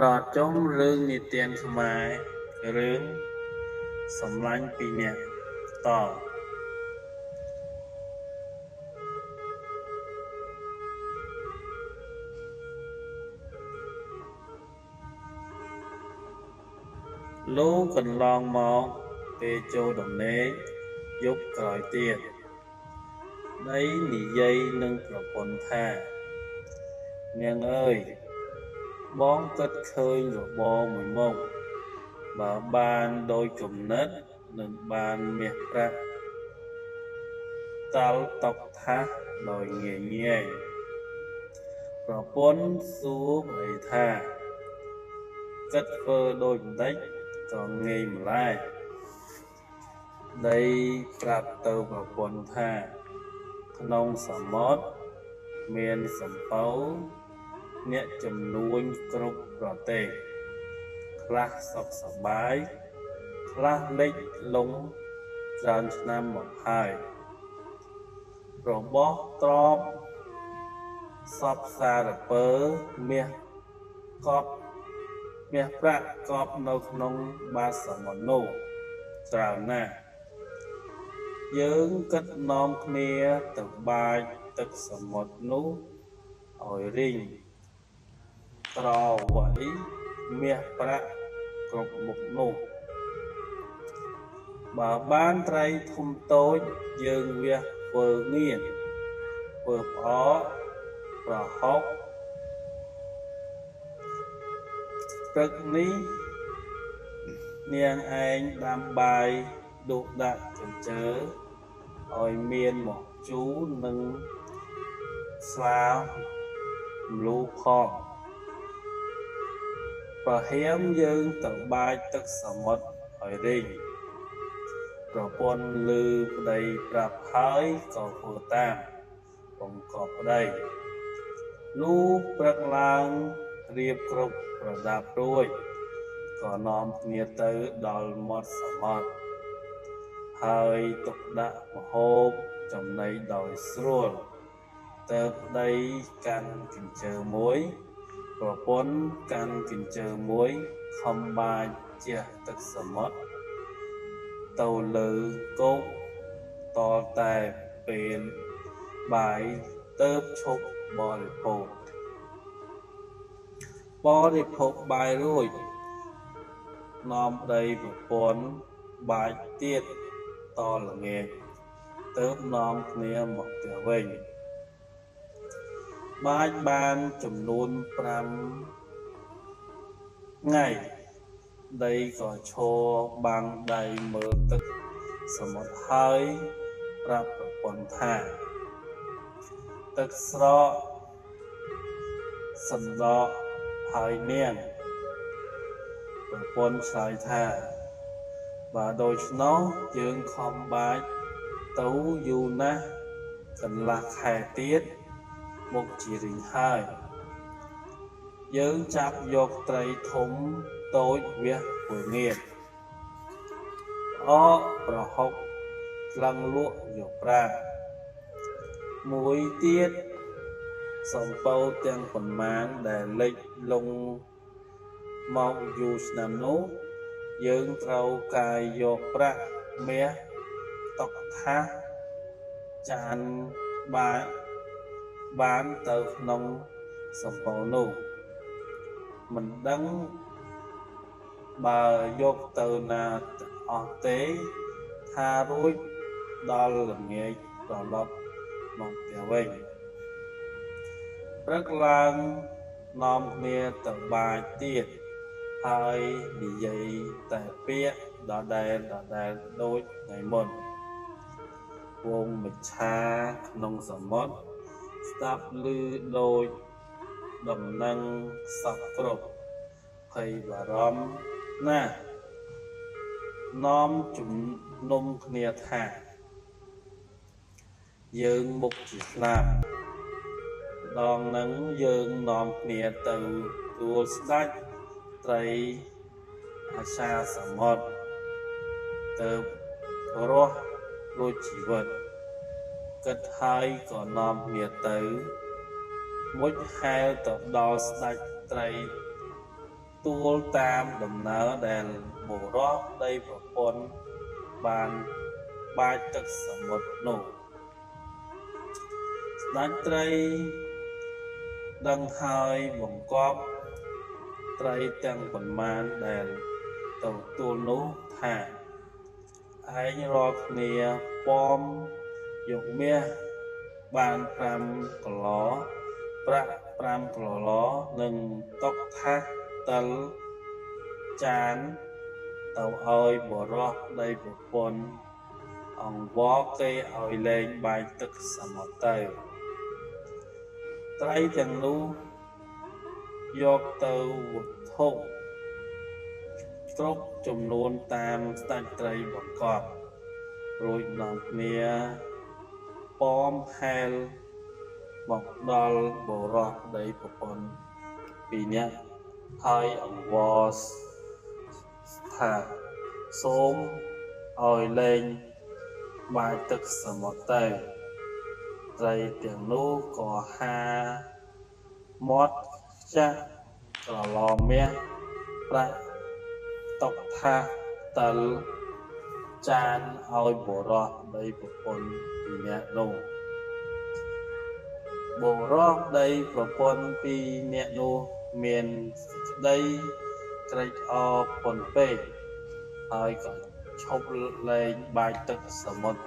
ប្រជុំរឿងនិទានខ្មែររឿងសម្លាញ់ពីរនាក់តលោកកន្លងមកពេលចូលដំណេកយប់ក្រោយទៀតដីនិយាយនឹងប្រពន្ធថានាងអើយបងគិតឃើញរបរមួយមុខបើបានដោយគំនិតនឹងបានមាសប្រាក់តាល់តុកថាសដោយងាយងាយប្រពន្ធសួរប្តីថាគិតធ្វើដូចម្ដេចក៏ងាយម្ល៉េះដីប្រាប់ទៅប្រពន្ធថាក្នុងសមុទ្រមានសំពៅអ្នកចំនួនគ្រប់ប្រទេសខ្លះសុខសប្បាយខ្លះលិចលង់ច្រើនឆ្នាំមកហើយរបស់ទ្រព្យសពសារពើមាសកប់មាសប្រាក់កប់នៅក្នុងបាតសមុទ្រនោះច្រើនណាស់យើងគិតនាំគ្នាទៅបាចទឹកសមុទ្រនោះឲ្យរីងត្រវៃមាសប្រាក់គ្រប់មុខនោះបើបានត្រីធំតូចយើងវះធ្វើងៀនធ្វើផ្អកប្រហុកព្រឹកនេះនាងឯងដាំបាយដួសដាក់កញ្ជើឲ្យមានមកជូរនិងស្លាម្លូផងប្រហែមយើងទៅបាចទឹកសមុទ្រឲ្យរីងប្រពន្ធឮប្តីប្រាប់ហើយក៏ធ្វើតាមបង្គាប់ប្តីលុះព្រឹកឡើងរៀបគ្រប់ប្រដាប់រួចក៏នាំគ្នាទៅដល់មាត់សមុទ្រហើយទុកដាក់ម្ហូបចំណីដោយស្រួលទើបប្តីកាន់កញ្ជើមួយប្រពន្ធកាន់កញ្ជើមួយខំបាចជះទឹកសមុទ្រទៅលើគោកតតែពេលបាយទើបឈប់បរិភោគបាយរួចនាំប្តីប្រពន្ធបាចទៀតតល្ងាចទើបនាំគ្នាមកផ្ទះវិញបាចបានចំនួន5ថ្ងៃដីក៏ឈរបាំងដៃមើលទឹកសមុទ្រហើយប្រាប់ប្រពន្ធថាទឹកស្រកសណ្ដក់ហើយនាងប្រពន្ធឆ្លើយថាបើដូច្នោះយើងខំបាចទៅយូរណាស់កន្លះខែទៀតមុខជារីងហើយយើងចាប់យកត្រីធំតូចវះធ្វើងៀនផ្អកប្រហុកក្លឹងលក់យកប្រាក់មួយទៀតសំពៅទាំងប៉ុន្មានដែលលិចលង់មកយូរឆ្នាំនោះយើងត្រូវកាយយកប្រាក់មាសតុកថាសចានបានទៅក្នុងសំពៅនោះមិនដឹងបើយកទៅណាអស់ទេថារួចដល់ល្ងាចត្រឡប់មកផ្ទះវិញព្រឹកឡើងនាំគ្នាទៅបាចទៀតហើយនិយាយតែពាក្យដដែលដូចថ្ងៃមុនវងមច្ឆាក្នុងសមុទ្រស្ដាប់ឮដូចដំណឹងសពគ្រប់ភ័យបារម្ភណាស់នាំជំនុំគ្នាថាយើងមុខជាស្លាប់ដងនឹងយើងនាំគ្នាទៅទួលស្ដេចត្រីអាសាសមុទ្រទៅរស់រួចជីវិតគិតហើយក៏នាំគ្នាទៅមុជហែលទៅដល់ស្ដេចត្រី ទួលតាមដំណើរដែលបុរសដីប្រពន្ធបានបាចទឹកសមុទ្រនោះស្ដេចត្រីដឹងហើយបង្គាប់ត្រីទាំងប៉ុន្មានដែលទៅទួលនោះថាឯងរាល់គ្នាប៉មយកមាសបាន5គីឡប្រាក់5គីឡនិងតុថាសទិលចានទៅឲ្យបរោះដីប្រពន្ធអង្វរគេឲ្យលែងបាញ់ទឹកសមុទ្រទៅត្រីទាំងនោះយកទៅវត្ថុគ្រប់ចំនួនតាមស្ដេចត្រីបង្គាប់រួចនាំគ្នាប៉មហែលមកដល់បរោះដីប្រពន្ធ2នាក់ហើយអង្វរថាសូមឲ្យលែងបាចទឹកសមុទ្រទៅត្រីទាំងនោះក៏ហាមាត់ចាស់ក្រឡមាសប្រាក់តុថាសទិលចានឲ្យបរោះដីប្រពន្ធ2នាក់នោះបរោះដីប្រពន្ធ2នាក់នោះមានសេចក្តីត្រេកអរពន់ពេកហើយក៏ឈប់លែងបាចទឹកសមុទ្រ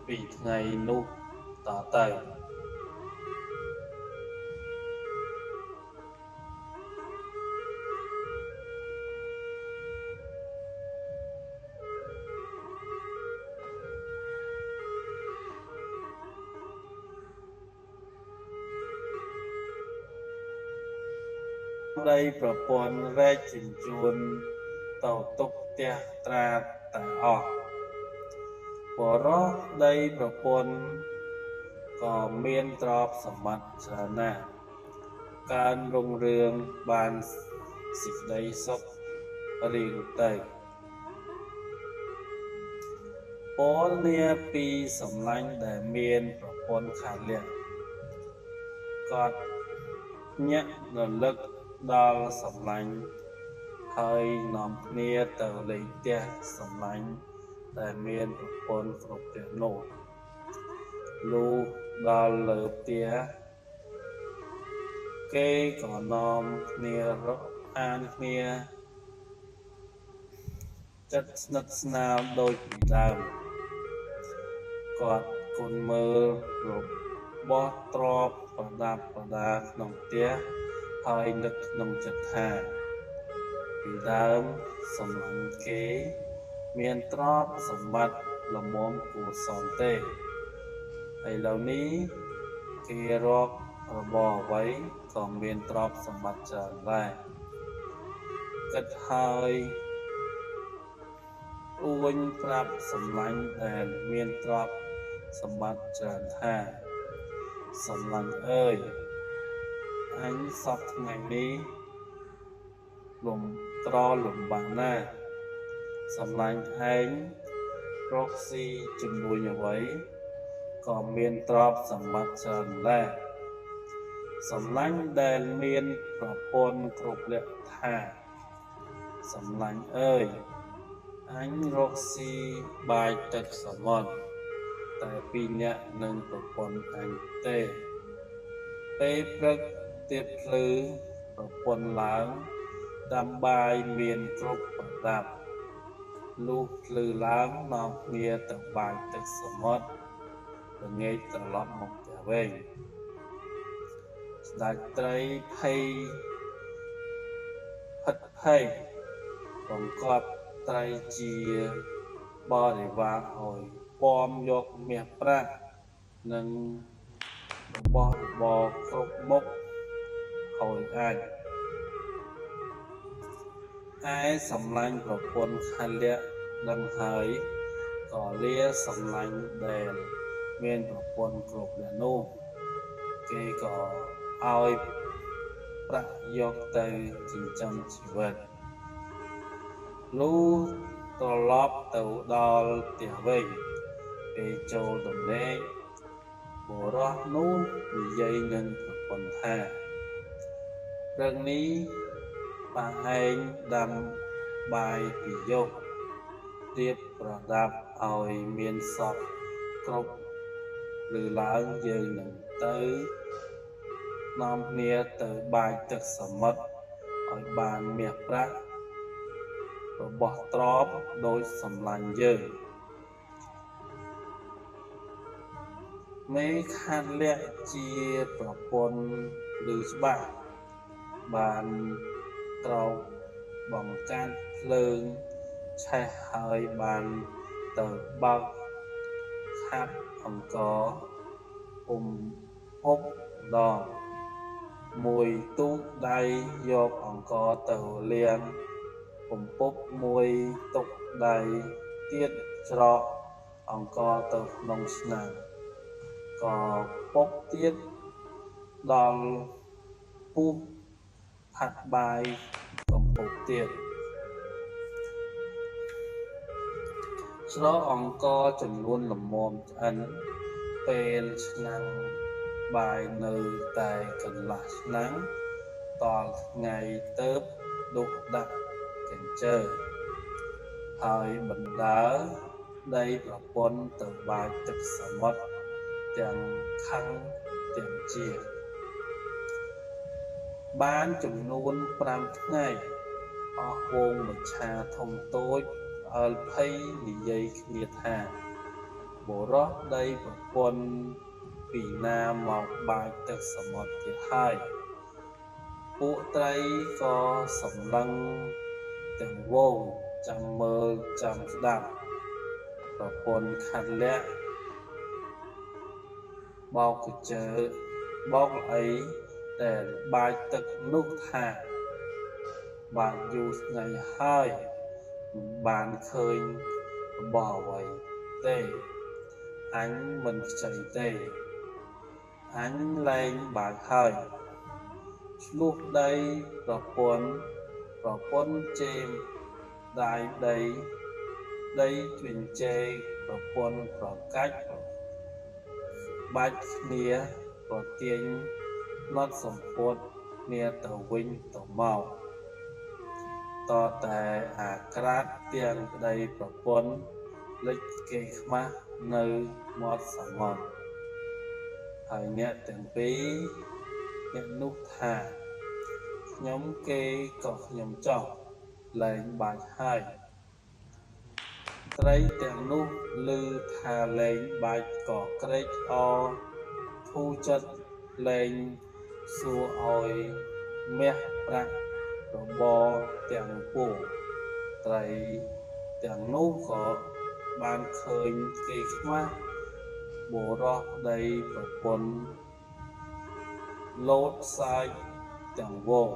ពីថ្ងៃនោះតទៅដីប្រពន្ធរែកជញ្ជូនទៅទុកផ្ទះត្រាតែអស់បរោះដីប្រពន្ធក៏មានទ្រព្យសម្បត្តិច្រើនណាស់កើនរុងរឿងបានសេចក្តីសុខរៀងទៅពលនាពីសម្លាញ់ដែលមានប្រពន្ធខាងលះគាត់ញាក់រលឹកដល់សម្លាញ់ហើយនាំគ្នាទៅលេងផ្ទះសម្លាញ់ដែលមានប្រពន្ធគ្រប់ទាំងនោះលុះដល់លើផ្ទះគេក៏នាំគ្នារកអានគ្នាចិត្តស្និទ្ធស្នាលដូចពីដើមគាត់គុណមើលរបស់ទ្រព្យប្រដាប់ប្រដាក្នុងផ្ទះហើយនឹកក្នុងចិត្តថាពីដើមសម្លាញ់គេមានទ្រព្យសម្បត្តិល្មមគួរសមទេឥឡូវនេះគេរករបស់អ្វីក៏មានទ្រព្យសម្បត្តិច្រើនដែរគិតហើយអួញប្រាប់សម្លាញ់ដែលមានទ្រព្យសម្បត្តិច្រើនថាសម្លាញ់អើយអញសពថ្ងៃនេះលំបាកណាស់សម្លាញ់ឯងរកស៊ីជំនួយអ្វីក៏មានទ្រព្យសម្បត្តិច្រើនដែរសម្លាញ់ដែលមានប្រពន្ធគ្រប់លក្ខថាសម្លាញ់អើយអញរកស៊ីបាចទឹកសមុទ្រតែ2នាក់នឹងប្រពន្ធអញទេពេលព្រឹកទៀបភ្លឺប្រពន្ធឡើងដាំបាយមានគ្រប់ប្រដាប់លុះភ្លឺឡើងនាំគ្នាទៅបាចទឹកសមុទ្រល្ងាចត្រឡប់មកផ្ទះវិញស្ដេចត្រីភ័យហិតភ័យបង្គាប់ត្រីជាបរិវារឲ្យប៉មយកមាសប្រាក់និងរបស់របរគ្រប់មុខឲ្យអាចឯសម្លាញ់ប្រពន្ធខាងលះដឹងហើយក៏លាសម្លាញ់ដែលមានប្រពន្ធគ្រប់លះនោះគេក៏ឲ្យប្រាក់យកទៅចិញ្ចឹមជីវិតលុះត្រឡប់ទៅដល់ផ្ទះវិញពេលចូលដំណេកបុរសនោះនិយាយនឹងប្រពន្ធថាព្រឹកនេះ bà anh đâm bài bị dục tiếpប្រដាប់ឲ្យមានសពគ្រប់ឬឡើងយើងនឹងទៅនាំគ្នាទៅបាចទឹកសមុទ្រឲ្យបានមាសប្រាក់របស់ទ្រព្យដោយសម្លាញ់យើងមេខាត់លក្ខជាប្រពន្ធឬច្បាស់បានក្រោកបង្កាត់ភ្លើងឆេះហើយបានទៅបើកខាត់អង្គហុបដងមួយទូកដៃយកអង្គទៅលាងពពប់មួយទុកដៃទៀតច្រកអង្គទៅក្នុងឆ្នាំងក៏ពុកទៀតដល់ពុះផាត់បាយកំពុកទៀតច្រកអង្គចំនួនល្មមឆ្អិនពេលឆ្នាំងបាយនៅតែកន្លះឆ្នាំងតល់ថ្ងៃទៅដុសដាក់កញ្ជើហើយបណ្ដើរដីប្រពន្ធទៅបាចទឹកសមុទ្រទាំងខឹងទាំងជាបានចំនួន5ថ្ងៃអស់វងមច្ឆាធំតូចអើលភ័យនិយាយគ្នាថាបុរសដីប្រពន្ធពីណាមកបាចទឹកសមុទ្រទៀតហើយពួកត្រីក៏សម្លឹងទាំងវងចាំមើលចាំស្ដាប់ប្រពន្ធខាត់លក្ខបោកកជើបោកអីដែលបាចទឹកនោះថាបានយូរថ្ងៃហើយមិនបានឃើញរបស់អ្វីទេអញមិនខ្ចីទេអញលែងបាចហើយឆ្លោះដីប្រពន្ធជេមដាយដីជញ្ជែកប្រពន្ធប្រកាច់បាច់គ្នាប្រទាញណត់សម្ពុតគ្នាទៅវិញទៅមកតតែអាក្រាតទាំងប្តីប្រពន្ធលិចគេខ្មាស់នៅមាត់សមុទ្រហើយអ្នកទាំងពីរអ្នកនោះថាខ្ញុំគេក៏ខ្ញុំចោះលែងបាច់ហើយត្រីទាំងនោះឮថាលែងបាច់ក៏ក្រេកអរធូរចិត្តលែងសួរឲ្យមាសប្រាក់របរទាំងពួងត្រីទាំងនោះក៏បានឃើញគេខ្មាស់បុរសដីប្រពន្ធលោតសាច់ទាំងវង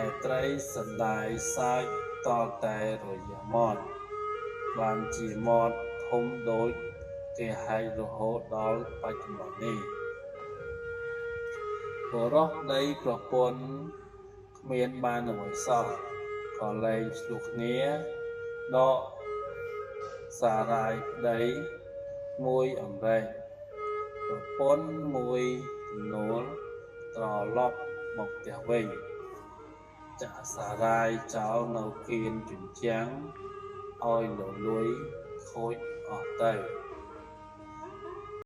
ឯត្រីសណ្ដាយសាច់តតែរយៈមាត់បានជាមាត់ធំដូចគេហែករហូតដល់បច្ចុប្បន្ននេះបុរសដីប្រពន្ធគ្មានបានអ្វីសោះក៏លែងឆ្លោះគ្នាដកសារាយប្តីមួយអម្រែកប្រពន្ធមួយទំនួលត្រឡប់មកផ្ទះវិញចាក់សារាយចោលនៅគៀនជញ្ជាំងឲ្យលលួយខូចអស់ទៅ